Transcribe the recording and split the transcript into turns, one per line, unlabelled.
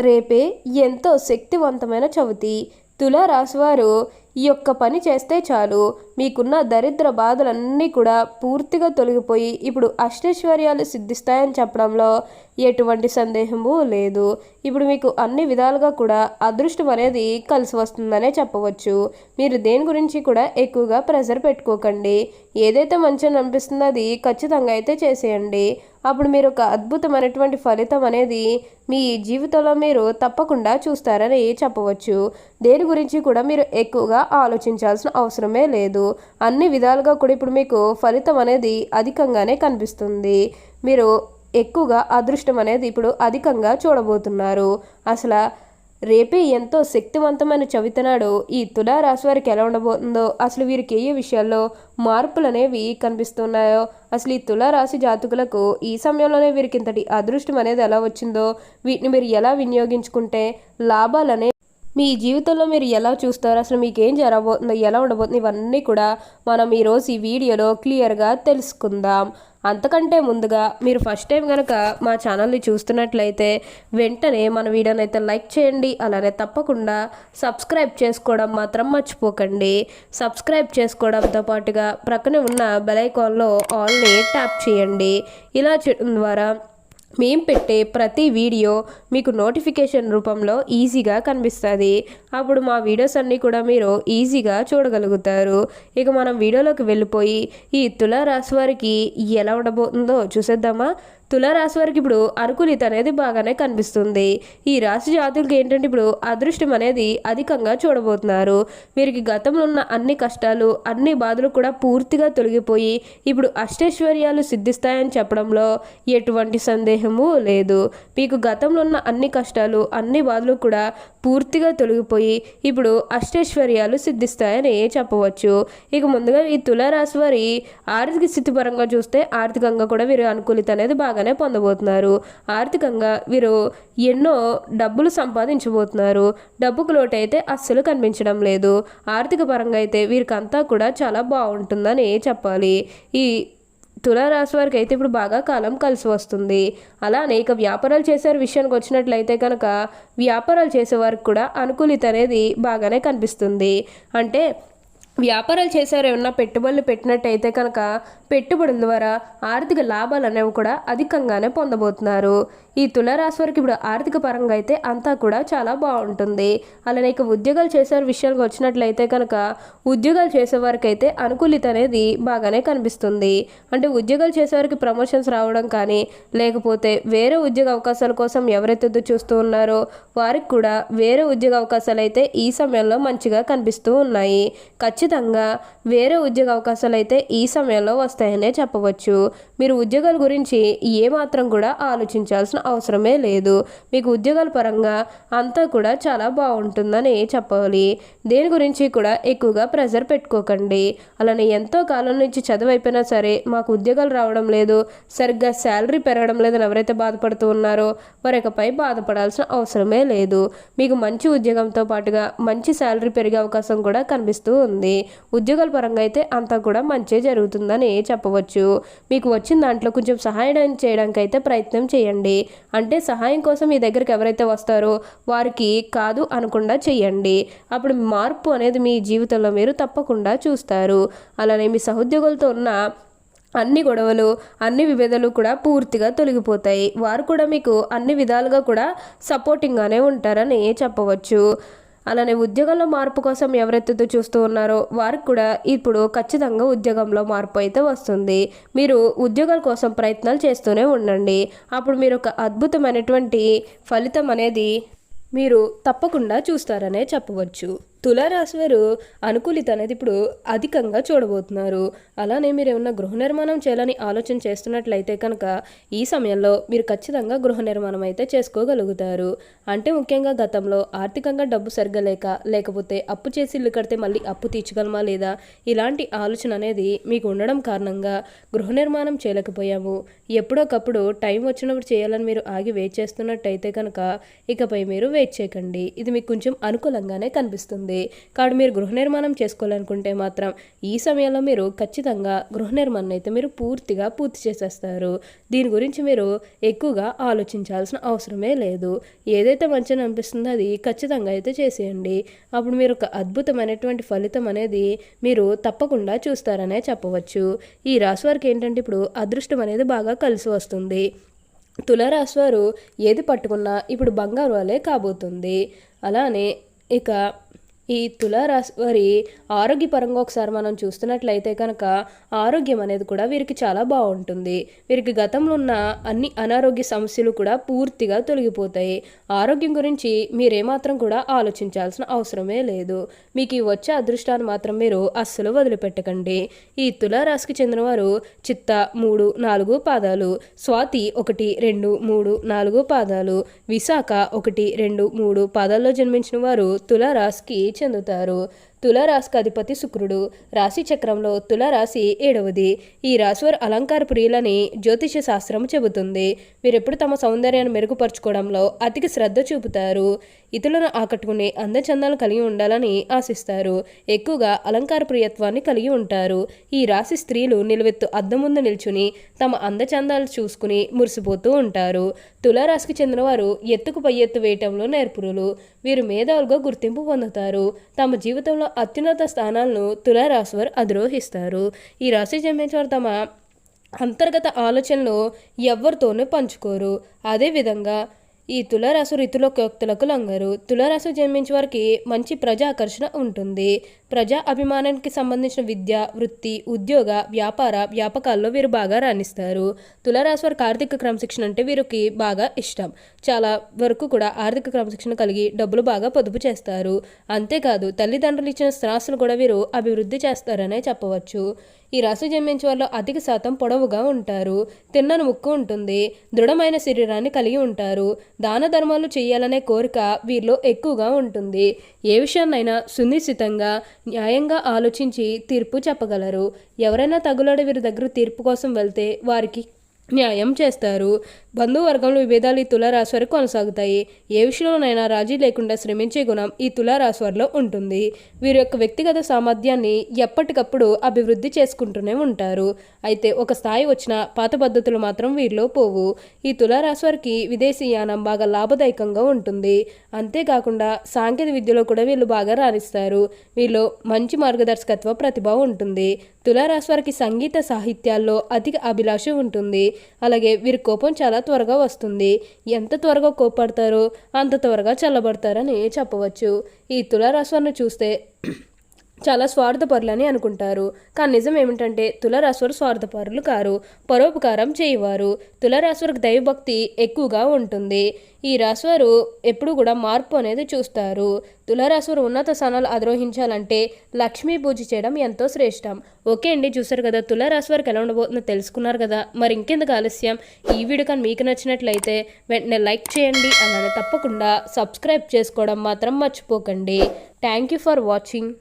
రేపే ఎంతో శక్తివంతమైన చవితి. తులా రాశివారు ఈ యొక్క పని చేస్తే చాలు మీకున్న దరిద్ర బాధలన్నీ కూడా పూర్తిగా తొలగిపోయి ఇప్పుడు అష్టైశ్వర్యాలు సిద్ధిస్తాయని చెప్పడంలో ఎటువంటి సందేహము లేదు. ఇప్పుడు మీకు అన్ని విధాలుగా కూడా అదృష్టం అనేది కలిసి వస్తుందనే చెప్పవచ్చు. మీరు దేని గురించి కూడా ఎక్కువగా ప్రెజర్ పెట్టుకోకండి. ఏదైతే మంచిగా అనిపిస్తుందో అది ఖచ్చితంగా అయితే చేసేయండి. అప్పుడు మీరు ఒక అద్భుతమైనటువంటి ఫలితం అనేది మీ జీవితంలో మీరు తప్పకుండా చూస్తారని చెప్పవచ్చు. దేని గురించి కూడా మీరు ఎక్కువగా ఆలోచించాల్సిన అవసరమే లేదు. అన్ని విధాలుగా కూడా ఇప్పుడు మీకు ఫలితం అనేది అధికంగానే కనిపిస్తుంది. మీరు ఎక్కువగా అదృష్టం అనేది ఇప్పుడు అధికంగా చూడబోతున్నారు. అసలు రేపే ఎంతో శక్తివంతమైన చవితి నాడు ఈ తులారాశి వారికి ఎలా ఉండబోతుందో, అసలు వీరికి ఏ విషయాల్లో మార్పులు అనేవి కనిపిస్తున్నాయో, అసలు ఈ తులారాశి జాతకులకు ఈ సమయంలోనే వీరికి ఇంతటి అదృష్టం అనేది ఎలా వచ్చిందో, వీటిని మీరు ఎలా వినియోగించుకుంటే లాభాలనే మీ జీవితంలో మీరు ఎలా చూస్తారో, అసలు మీకు ఏం జరగబోతుందో, ఎలా ఉండబోతుందో, ఇవన్నీ కూడా మనం ఈరోజు ఈ వీడియోలో క్లియర్గా తెలుసుకుందాం. అంతకంటే ముందుగా మీరు ఫస్ట్ టైం కనుక మా ఛానల్ని చూస్తున్నట్లయితే వెంటనే మన వీడియోని అయితే లైక్ చేయండి. అలానే తప్పకుండా సబ్స్క్రైబ్ చేసుకోవడం మాత్రం మర్చిపోకండి. సబ్స్క్రైబ్ చేసుకోవడంతో పాటుగా ప్రక్కనే ఉన్న బెల్ ఐకాన్లో ఆల్ని ట్యాప్ చేయండి. ఇలా చేయడం ద్వారా మేము పెట్టే ప్రతి వీడియో మీకు నోటిఫికేషన్ రూపంలో ఈజీగా కనిపిస్తుంది. అప్పుడు మా వీడియోస్ అన్నీ కూడా మీరు ఈజీగా చూడగలుగుతారు. ఇక మనం వీడియోలోకి వెళ్ళిపోయి ఈ తులారాశి వారికి ఎలా ఉండబోతుందో చూసేద్దామా. తులారాశి వారికి ఇప్పుడు అనుకూలిత అనేది బాగానే కనిపిస్తుంది. ఈ రాశి జాతులకి ఏంటంటే ఇప్పుడు అదృష్టం అనేది అధికంగా చూడబోతున్నారు. వీరికి గతంలో ఉన్న అన్ని కష్టాలు, అన్ని బాధలు కూడా పూర్తిగా తొలగిపోయి ఇప్పుడు అష్టైశ్వర్యాలు సిద్ధిస్తాయని చెప్పడంలో ఎటువంటి సందేహము లేదు. మీకు గతంలో ఉన్న అన్ని కష్టాలు, అన్ని బాధలు కూడా పూర్తిగా తొలగిపోయి ఇప్పుడు అష్టైశ్వర్యాలు సిద్ధిస్తాయని చెప్పవచ్చు. ఇక ముందుగా ఈ తులారాశి వారి ఆర్థిక స్థితి పరంగా చూస్తే ఆర్థికంగా కూడా వీరు అనుకూలిత అనేది బాగానే పొందబోతున్నారు. ఆర్థికంగా వీరు ఎన్నో డబ్బులు సంపాదించబోతున్నారు. డబ్బుకు లోటు అయితే అస్సలు కనిపించడం లేదు. ఆర్థిక పరంగా అయితే వీరికంతా కూడా చాలా బాగుంటుందని చెప్పాలి. ఈ తులారాశి వారికి అయితే ఇప్పుడు బాగా కాలం కలిసి వస్తుంది. అలానే ఇక వ్యాపారాలు చేసే విషయానికి వచ్చినట్లయితే కనుక వ్యాపారాలు చేసేవారికి కూడా అనుకూలిత అనేది బాగానే కనిపిస్తుంది. అంటే వ్యాపారాలు చేశారు, ఏమన్నా పెట్టుబడులు పెట్టినట్టయితే కనుక పెట్టుబడుల ద్వారా ఆర్థిక లాభాలు అనేవి కూడా అధికంగానే పొందబోతున్నారు. ఈ తులారాశి వారికి ఇప్పుడు ఆర్థిక పరంగా అయితే అంతా కూడా చాలా బాగుంటుంది. అలానే ఇక ఉద్యోగాలు చేసే విషయానికి వచ్చినట్లయితే కనుక ఉద్యోగాలు చేసేవారికి అయితే అనుకూలిత అనేది బాగానే కనిపిస్తుంది. అంటే ఉద్యోగాలు చేసేవారికి ప్రమోషన్స్ రావడం కానీ, లేకపోతే వేరే ఉద్యోగ అవకాశాల కోసం ఎవరైతే చూస్తూ ఉన్నారో వారికి కూడా వేరే ఉద్యోగ అవకాశాలు అయితే ఈ సమయంలో మంచిగా కనిపిస్తూ ఉన్నాయి. ఖచ్చితంగా వేరే ఉద్యోగ అవకాశాలు అయితే ఈ సమయంలో వస్తాయనే చెప్పవచ్చు. మీరు ఉద్యోగాల గురించి ఏమాత్రం కూడా ఆలోచించాల్సిన అవసరమే లేదు. మీకు ఉద్యోగాల పరంగా అంతా కూడా చాలా బాగుంటుందని చెప్పాలి. దేని గురించి కూడా ఎక్కువగా ప్రెజర్ పెట్టుకోకండి. అలానే ఎంతో కాలం నుంచి చదువు అయిపోయినా సరే మాకు ఉద్యోగాలు రావడం లేదు, సరిగ్గా శాలరీ పెరగడం లేదని ఎవరైతే బాధపడుతూ ఉన్నారో వారి ఇకపై బాధపడాల్సిన అవసరమే లేదు. మీకు మంచి ఉద్యోగంతో పాటుగా మంచి శాలరీ పెరిగే అవకాశం కూడా కనిపిస్తూ ఉంది. ఉద్యోగాల పరంగా అయితే అంతా కూడా మంచి జరుగుతుందని చెప్పవచ్చు. మీకు వచ్చిన దాంట్లో కొంచెం సహాయం చేయడానికి అయితే ప్రయత్నం చేయండి. అంటే సహాయం కోసం మీ దగ్గరికి ఎవరైతే వస్తారో వారికి కాదు అనకుండా చేయండి. అప్పుడు మార్పు అనేది మీ జీవితంలో మీరు తప్పకుండా చూస్తారు. అలానే మీ సహోద్యోగులతో ఉన్న అన్ని గొడవలు, అన్ని విభేదాలు కూడా పూర్తిగా తొలగిపోతాయి. వారు కూడా మీకు అన్ని విధాలుగా కూడా సపోర్టింగ్గానే ఉంటారని చెప్పవచ్చు. అలానే ఉద్యోగంలో మార్పు కోసం ఎవరైతే చూస్తూ ఉన్నారో వారికి కూడా ఇప్పుడు ఖచ్చితంగా ఉద్యోగంలో మార్పు అయితే వస్తుంది. మీరు ఉద్యోగాల కోసం ప్రయత్నాలు చేస్తూనే ఉండండి. అప్పుడు మీరు ఒక అద్భుతమైనటువంటి ఫలితం అనేది మీరు తప్పకుండా చూస్తారనే చెప్పవచ్చు. తులారాశి వారు అనుకూలిత అనేది ఇప్పుడు అధికంగా చూడబోతున్నారు. అలానే మీరు ఏమన్నా గృహ నిర్మాణం చేయాలని ఆలోచన చేస్తున్నట్లయితే కనుక ఈ సమయంలో మీరు ఖచ్చితంగా గృహ నిర్మాణం అయితే చేసుకోగలుగుతారు. అంటే ముఖ్యంగా గతంలో ఆర్థికంగా డబ్బు సరిగ్గా లేకపోతే అప్పు చేసి ఇల్లు కడితే మళ్ళీ అప్పు తీర్చగలమా లేదా ఇలాంటి ఆలోచన అనేది మీకు ఉండడం కారణంగా గృహ నిర్మాణం చేయలేకపోయాము, ఎప్పుడోకప్పుడు టైం వచ్చినప్పుడు చేయాలని మీరు ఆగి వెయిట్ చేస్తున్నట్టయితే కనుక ఇకపై మీరు వెయిట్ చేయకండి. ఇది మీకు కొంచెం అనుకూలంగానే కనిపిస్తుంది. ఉంటుంది. కాబట్టి మీరు గృహ నిర్మాణం చేసుకోవాలనుకుంటే మాత్రం ఈ సమయంలో మీరు ఖచ్చితంగా గృహ నిర్మాణం అయితే మీరు పూర్తి చేసేస్తారు. దీని గురించి మీరు ఎక్కువగా ఆలోచించాల్సిన అవసరమే లేదు. ఏదైతే మంచిని అనిపిస్తుందో అది ఖచ్చితంగా అయితే చేసేయండి. అప్పుడు మీరు ఒక అద్భుతమైనటువంటి ఫలితం అనేది మీరు తప్పకుండా చూస్తారనే చెప్పవచ్చు. ఈ రాశి వారికి ఏంటంటే ఇప్పుడు అదృష్టం అనేది బాగా కలిసి వస్తుంది. తులారాశి వారు ఏది పట్టుకున్నా ఇప్పుడు బంగారు వలె కాబోతుంది. అలానే ఇక ఈ తులారాశి వారి ఆరోగ్యపరంగా ఒకసారి మనం చూస్తున్నట్లయితే కనుక ఆరోగ్యం అనేది కూడా వీరికి చాలా బాగుంటుంది. వీరికి గతంలో ఉన్న అన్ని అనారోగ్య సమస్యలు కూడా పూర్తిగా తొలగిపోతాయి. ఆరోగ్యం గురించి మీరేమాత్రం కూడా ఆలోచించాల్సిన అవసరమే లేదు. మీకు ఈ వచ్చే అదృష్టాన్ని మాత్రం మీరు అస్సలు వదిలిపెట్టకండి. ఈ తులారాశికి చెందినవారు చిత్త 3, 4 పాదాలు, స్వాతి 1, 2, 3, 4 పాదాలు, విశాఖ 1, 2, 3 పాదాల్లో జన్మించిన వారు తులారాశికి చెందుతారు. తులారాశికి అధిపతి శుక్రుడు. రాశి చక్రంలో తులారాశి 7వది. ఈ రాశివారు అలంకార ప్రియులని జ్యోతిష శాస్త్రం చెబుతుంది. వీరెప్పుడు తమ సౌందర్యాన్ని మెరుగుపరుచుకోవడంలో అతికి శ్రద్ధ చూపుతారు. ఇతరులను ఆకట్టుకునే అందచందాలు కలిగి ఉండాలని ఆశిస్తారు. ఎక్కువగా అలంకార ప్రియత్వాన్ని కలిగి ఉంటారు. ఈ రాశి స్త్రీలు నిలువెత్తు అద్దం ముందు నిల్చుని తమ అందచందాలు చూసుకుని మురిసిపోతూ ఉంటారు. తులారాశికి చెందినవారు ఎత్తుకు పై ఎత్తు వేయటంలో నేర్పురులు. వీరు మేధావులుగా గుర్తింపు పొందుతారు. తమ జీవితంలో అత్యున్నత స్థానాలను తులారాశి వారు అధిరోహిస్తారు. ఈ రాశి జన్మించేవారు తమ అంతర్గత ఆలోచనలు ఎవరితోనూ పంచుకోరు. అదేవిధంగా ఈ తులారాశి రీతిలోక్తులకు లొంగరు. తులారాశి జన్మించే వారికి మంచి ప్రజా ఆకర్షణ ఉంటుంది. ప్రజా అభిమానానికి సంబంధించిన విద్య, వృత్తి, ఉద్యోగ, వ్యాపకాల్లో వీరు బాగా రాణిస్తారు. తులారాశి వారికి ఆర్థిక క్రమశిక్షణ అంటే వీరికి బాగా ఇష్టం. చాలా వరకు కూడా ఆర్థిక క్రమశిక్షణ కలిగి డబ్బులు బాగా పొదుపు చేస్తారు. అంతేకాదు తల్లిదండ్రులు ఇచ్చిన స్థిరాస్తులు కూడా వీరు అభివృద్ధి చేస్తారనే చెప్పవచ్చు. ఈ రాశి జన్మించే వాళ్ళు అధిక శాతం పొడవుగా ఉంటారు. తిన్నని ముక్కు ఉంటుంది. దృఢమైన శరీరాన్ని కలిగి ఉంటారు. దాన ధర్మాలు చేయాలనే కోరిక వీరిలో ఎక్కువగా ఉంటుంది. ఏ విషయాన్నైనా సునిశ్చితంగా న్యాయంగా ఆలోచించి తీర్పు చెప్పగలరు. ఎవరైనా తగులాడే వీరి దగ్గర తీర్పు కోసం వెళ్తే వారికి న్యాయం చేస్తారు. బంధువర్గంలో విభేదాలు ఈ తులారాశి వారికి కొనసాగుతాయి. ఏ విషయంలోనైనా రాజీ లేకుండా శ్రమించే గుణం ఈ తులారాశి వారిలో ఉంటుంది. వీరి యొక్క వ్యక్తిగత సామర్థ్యాన్ని ఎప్పటికప్పుడు అభివృద్ధి చేసుకుంటూనే ఉంటారు. అయితే ఒక స్థాయి వచ్చిన పాత పద్ధతులు మాత్రం వీరిలో పోవు. ఈ తులారాశి వారికి విదేశీయానం బాగా లాభదాయకంగా ఉంటుంది. అంతేకాకుండా సాంకేతిక విద్యలో కూడా వీళ్ళు బాగా రాణిస్తారు. వీళ్ళు మంచి మార్గదర్శకత్వ ప్రతిభ ఉంటుంది. తులారాశి వారికి సంగీత సాహిత్యాల్లో అధిక అభిలాష ఉంటుంది. అలాగే వీరి కోపం చాలా త్వరగా వస్తుంది. ఎంత త్వరగా కోపడతారో అంత త్వరగా చల్లబడతారని చెప్పవచ్చు. ఈ తులారాశి వారిని చూస్తే చాలా స్వార్థపరులని అనుకుంటారు. కానీ నిజం ఏమిటంటే తులారాశి వారు స్వార్థపరులు కారు, పరోపకారం చేయవారు. తులారాశి వారికి దైవభక్తి ఎక్కువగా ఉంటుంది. ఈ రాశివారు ఎప్పుడు కూడా మార్పు అనేది చూస్తారు. తులారాశి వారు ఉన్నత స్థానాలు అధిరోహించాలంటే లక్ష్మీ పూజ చేయడం ఎంతో శ్రేష్టం. ఓకే అండి, చూసారు కదా తులారాశి వారికి ఎలా ఉండబోతుందో తెలుసుకున్నారు కదా. మరి ఇంకెందుకు ఆలస్యం, ఈ వీడియో కానీ మీకు నచ్చినట్లయితే వెంటనే లైక్ చేయండి. అలానే తప్పకుండా సబ్స్క్రైబ్ చేసుకోవడం మాత్రం మర్చిపోకండి. Thank you for watching.